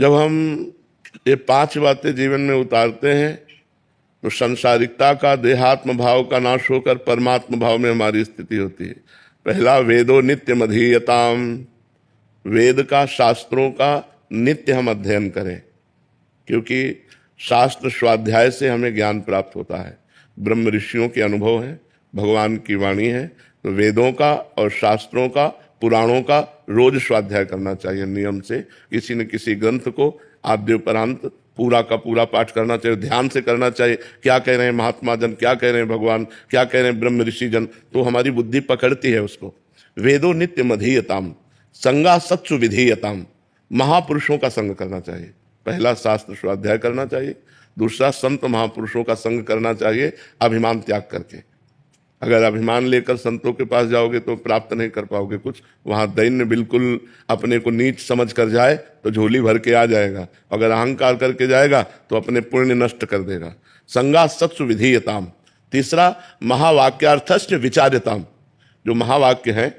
जब हम ये 5 बातें जीवन में उतारते हैं तो संसारिकता का, देहात्म भाव का नाश होकर परमात्म भाव में हमारी स्थिति होती है। पहला, वेदो नित्यम अधीयताम, वेद का, शास्त्रों का नित्य हम अध्ययन करें, क्योंकि शास्त्र स्वाध्याय से हमें ज्ञान प्राप्त होता है। ब्रह्म ऋषियों के अनुभव है, भगवान की वाणी है, तो वेदों का और शास्त्रों का, पुराणों का रोज स्वाध्याय करना चाहिए नियम से। किसी न किसी ग्रंथ को आद्योपरांत पूरा का पूरा पाठ करना चाहिए, ध्यान से करना चाहिए। क्या कह रहे हैं महात्मा जन, क्या कह रहे हैं भगवान, क्या कह रहे हैं ब्रह्म ऋषि जन, तो हमारी बुद्धि पकड़ती है उसको। वेदो नित्य मधीयताम, संगा सत्सु विधीयताम, महापुरुषों का संग करना चाहिए। पहला, शास्त्र स्वाध्याय करना चाहिए। दूसरा, संत महापुरुषों का संग करना चाहिए, अभिमान त्याग करके। अगर अभिमान लेकर संतों के पास जाओगे तो प्राप्त नहीं कर पाओगे कुछ। वहां दैन्य बिल्कुल अपने को नीच समझ कर जाए तो झोली भर के आ जाएगा, अगर अहंकार करके जाएगा तो अपने पुण्य नष्ट कर देगा। संगा सत्सु विधीयताम। तीसरा, महावाक्यार्थस्य विचार्यताम, जो महावाक्य हैं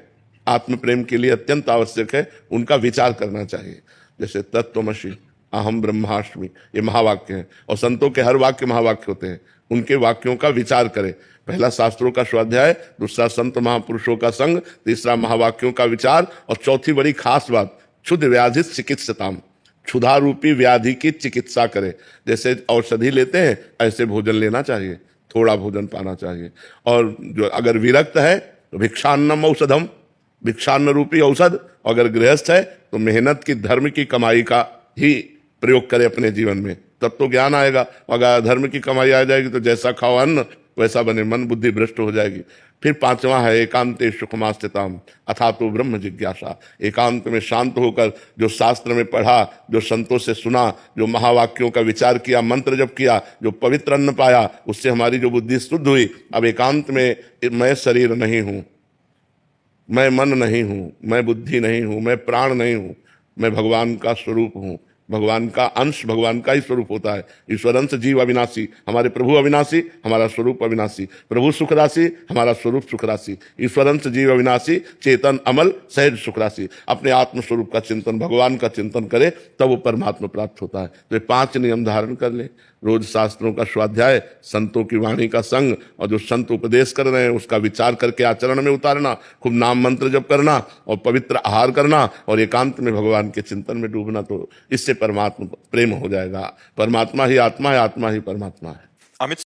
आत्म प्रेम के लिए अत्यंत आवश्यक है, उनका विचार करना चाहिए। जैसे तत्त्वमसि, अहम ब्रह्मास्मि, ये महावाक्य हैं, और संतों के हर वाक्य महावाक्य होते हैं। उनके वाक्यों का विचार करें। पहला, शास्त्रों का स्वाध्याय, दूसरा, संत महापुरुषों का संग, तीसरा, महावाक्यों का विचार, और चौथी बड़ी खास बात, क्षुध व्याधि चिकित्सताम, क्षुधा रूपी व्याधि की चिकित्सा करे। जैसे औषधि लेते हैं ऐसे भोजन लेना चाहिए, थोड़ा भोजन पाना चाहिए। और जो अगर विरक्त है तो भिक्षान्नम औषधम, भिक्षान्न रूपी औषध। अगर गृहस्थ है तो मेहनत की, धर्म की कमाई का ही प्रयोग करे अपने जीवन में, तब तो ज्ञान आएगा। अगर धर्म की कमाई आ जाएगी तो जैसा खाओ अन्न वैसा बने, मन बुद्धि भ्रष्ट हो जाएगी। फिर 5वां है, एकांते सुखमास्थिताम अथातो ब्रह्म जिज्ञासा, एकांत में शांत होकर जो शास्त्र में पढ़ा, जो संतों से सुना, जो महावाक्यों का विचार किया, मंत्र जप किया, जो पवित्र अन्न पाया, उससे हमारी जो बुद्धि शुद्ध हुई। अब एकांत में मैं शरीर नहीं हूं, मैं मन नहीं हूं, मैं बुद्धि नहीं हूं, मैं प्राण नहीं हूं, मैं भगवान का स्वरूप हूं। भगवान का अंश भगवान का ही स्वरूप होता है। ईश्वर अंश जीव अविनाशी, हमारे प्रभु अविनाशी, हमारा स्वरूप अविनाशी। प्रभु सुख राशि, हमारा स्वरूप सुख राशि। ईश्वर अंश जीव अविनाशी, चेतन अमल सहज सुख राशि। अपने आत्म स्वरूप का चिंतन, भगवान का चिंतन करे, तब वो परमात्मा प्राप्त होता है। तो ये 5 नियम धारण कर ले। रोज शास्त्रों का स्वाध्याय, संतों की वाणी का संग, और जो संत उपदेश कर रहे हैं उसका विचार करके आचरण में उतारना, खूब नाम मंत्र जप करना, और पवित्र आहार करना, और एकांत में भगवान के चिंतन में डूबना। तो इससे परमात्मा प्रेम हो जाएगा। परमात्मा ही आत्मा है, आत्मा ही परमात्मा है। अमित